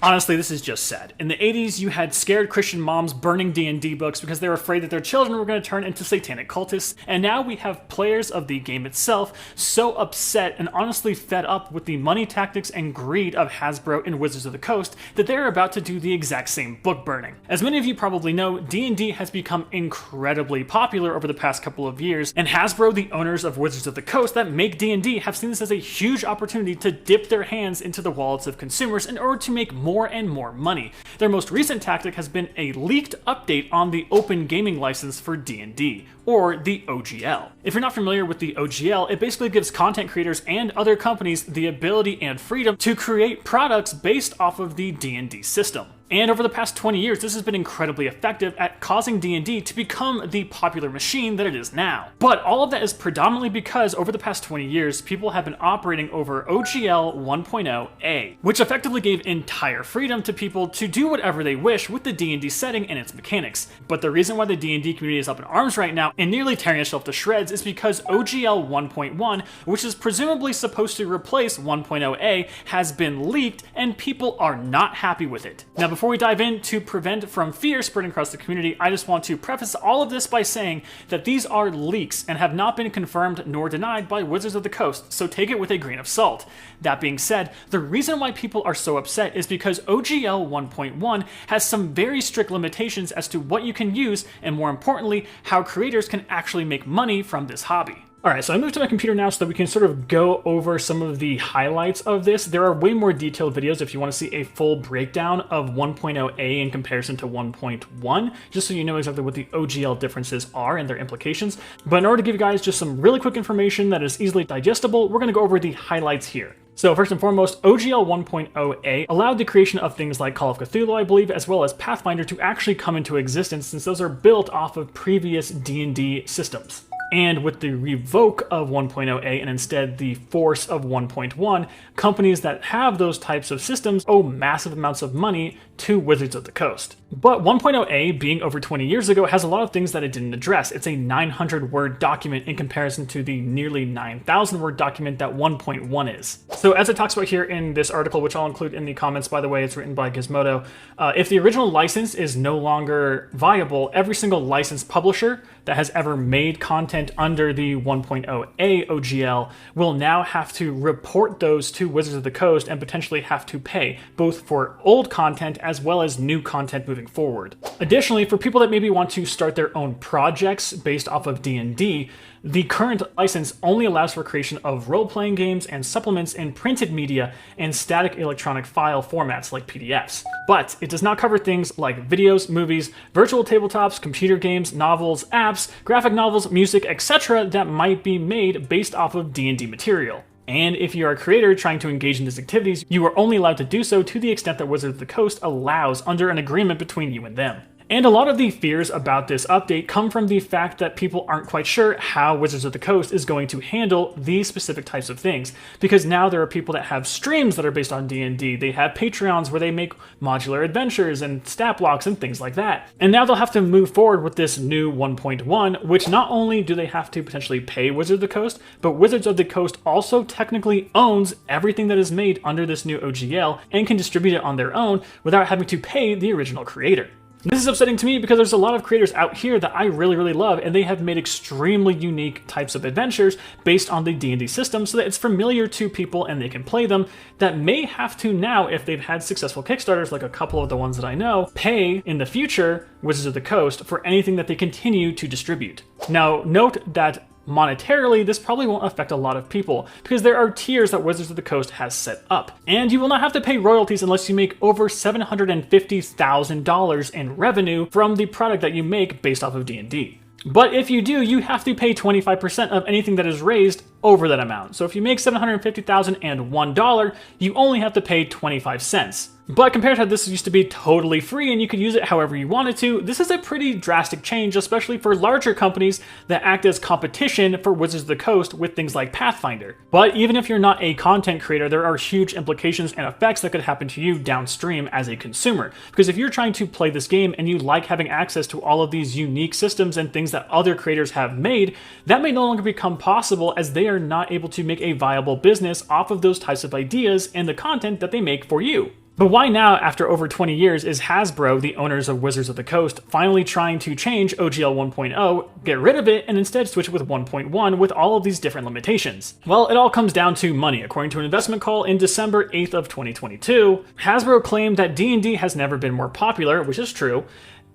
Honestly, this is just sad. In the 80s, you had scared Christian moms burning D&D books because they were afraid that their children were going to turn into satanic cultists, and now we have players of the game itself so upset and honestly fed up with the money tactics and greed of Hasbro and Wizards of the Coast that they're about to do the exact same book burning. As many of you probably know, D&D has become incredibly popular over the past couple of years, and Hasbro, the owners of Wizards of the Coast that make D&D, have seen this as a huge opportunity to dip their hands into the wallets of consumers in order to make more and more money. Their most recent tactic has been a leaked update on the open gaming license for D&D, or the OGL. If you're not familiar with the OGL, it basically gives content creators and other companies the ability and freedom to create products based off of the D&D system. And over the past 20 years, this has been incredibly effective at causing D&D to become the popular machine that it is now. But all of that is predominantly because over the past 20 years, people have been operating over OGL 1.0A, which effectively gave entire freedom to people to do whatever they wish with the D&D setting and its mechanics. But the reason why the D&D community is up in arms right now and nearly tearing itself to shreds is because OGL 1.1, which is presumably supposed to replace 1.0A, has been leaked and people are not happy with it. Now, before we dive in, to prevent from fear spreading across the community, I just want to preface all of this by saying that these are leaks and have not been confirmed nor denied by Wizards of the Coast, so take it with a grain of salt. That being said, the reason why people are so upset is because OGL 1.1 has some very strict limitations as to what you can use, and more importantly, how creators can actually make money from this hobby. Alright, so I moved to my computer now so that we can sort of go over some of the highlights of this. There are way more detailed videos if you want to see a full breakdown of 1.0A in comparison to 1.1, just so you know exactly what the OGL differences are and their implications. But in order to give you guys just some really quick information that is easily digestible, we're going to go over the highlights here. So first and foremost, OGL 1.0A allowed the creation of things like Call of Cthulhu, I believe, as well as Pathfinder to actually come into existence, since those are built off of previous D&D systems. And with the revoke of 1.0A and instead the force of 1.1, companies that have those types of systems owe massive amounts of money to Wizards of the Coast. But 1.0A, being over 20 years ago, has a lot of things that it didn't address. It's a 900-word document in comparison to the nearly 9,000-word document that 1.1 is. So as it talks about here in this article, which I'll include in the comments, by the way, it's written by Gizmodo, if the original license is no longer viable, every single licensed publisher that has ever made content under the 1.0A OGL will now have to report those to Wizards of the Coast and potentially have to pay, both for old content as well as new content moving forward. Additionally, for people that maybe want to start their own projects based off of D&D, the current license only allows for creation of role-playing games and supplements in printed media and static electronic file formats like PDFs. But it does not cover things like videos, movies, virtual tabletops, computer games, novels, apps, graphic novels, music, etc. that might be made based off of D&D material. And if you are a creator trying to engage in these activities, you are only allowed to do so to the extent that Wizards of the Coast allows under an agreement between you and them. And a lot of the fears about this update come from the fact that people aren't quite sure how Wizards of the Coast is going to handle these specific types of things. Because now there are people that have streams that are based on D&D, they have Patreons where they make modular adventures and stat blocks and things like that. And now they'll have to move forward with this new 1.1, which not only do they have to potentially pay Wizards of the Coast, but Wizards of the Coast also technically owns everything that is made under this new OGL and can distribute it on their own without having to pay the original creator. This is upsetting to me because there's a lot of creators out here that I really love, and they have made extremely unique types of adventures based on the D&D system so that it's familiar to people and they can play them, that may have to now, if they've had successful Kickstarters like a couple of the ones that I know, pay in the future Wizards of the Coast for anything that they continue to distribute. Now, note that monetarily, this probably won't affect a lot of people because there are tiers that Wizards of the Coast has set up. And you will not have to pay royalties unless you make over $750,000 in revenue from the product that you make based off of D&D. But if you do, you have to pay 25% of anything that is raised over that amount. So if you make $750,001, you only have to pay 25 cents. But compared to how this used to be totally free and you could use it however you wanted to, this is a pretty drastic change, especially for larger companies that act as competition for Wizards of the Coast with things like Pathfinder. But even if you're not a content creator, there are huge implications and effects that could happen to you downstream as a consumer. Because if you're trying to play this game and you like having access to all of these unique systems and things that other creators have made, that may no longer become possible as they are not able to make a viable business off of those types of ideas and the content that they make for you. But why now, after over 20 years, is Hasbro, the owners of Wizards of the Coast, finally trying to change OGL 1.0, get rid of it, and instead switch with 1.1 with all of these different limitations? Well, it all comes down to money. According to an investment call in December 8th of 2022, Hasbro claimed that D&D has never been more popular, which is true,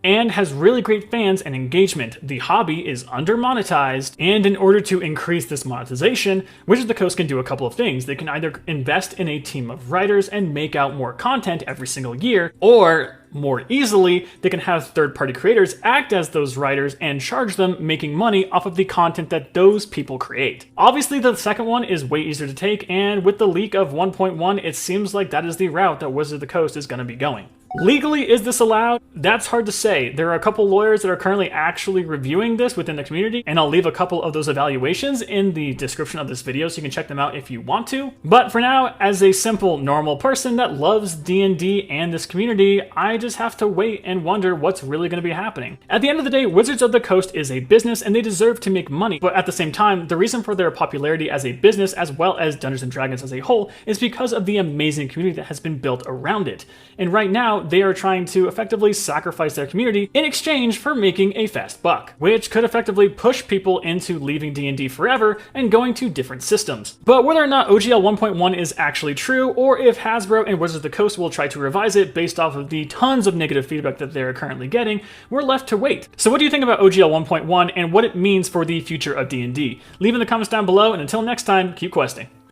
and has really great fans and engagement. The hobby is under-monetized, and in order to increase this monetization, Wizards of the Coast can do a couple of things. They can either invest in a team of writers and make out more content every single year, or more easily, they can have third-party creators act as those writers and charge them, making money off of the content that those people create. Obviously, the second one is way easier to take, and with the leak of 1.1, it seems like that is the route that Wizards of the Coast is going to be going. Legally, is this allowed? That's hard to say. There are a couple lawyers that are currently actually reviewing this within the community, and I'll leave a couple of those evaluations in the description of this video so you can check them out if you want to. But for now, as a simple, normal person that loves D&D and this community, I just have to wait and wonder what's really going to be happening. At the end of the day, Wizards of the Coast is a business and they deserve to make money, but at the same time, the reason for their popularity as a business as well as Dungeons & Dragons as a whole is because of the amazing community that has been built around it. And right now, they are trying to effectively sacrifice their community in exchange for making a fast buck, which could effectively push people into leaving D&D forever and going to different systems. But whether or not OGL 1.1 is actually true, or if Hasbro and Wizards of the Coast will try to revise it based off of the tons of negative feedback that they're currently getting, we're left to wait. So what do you think about OGL 1.1 and what it means for the future of D&D? Leave in the comments down below, and until next time, keep questing.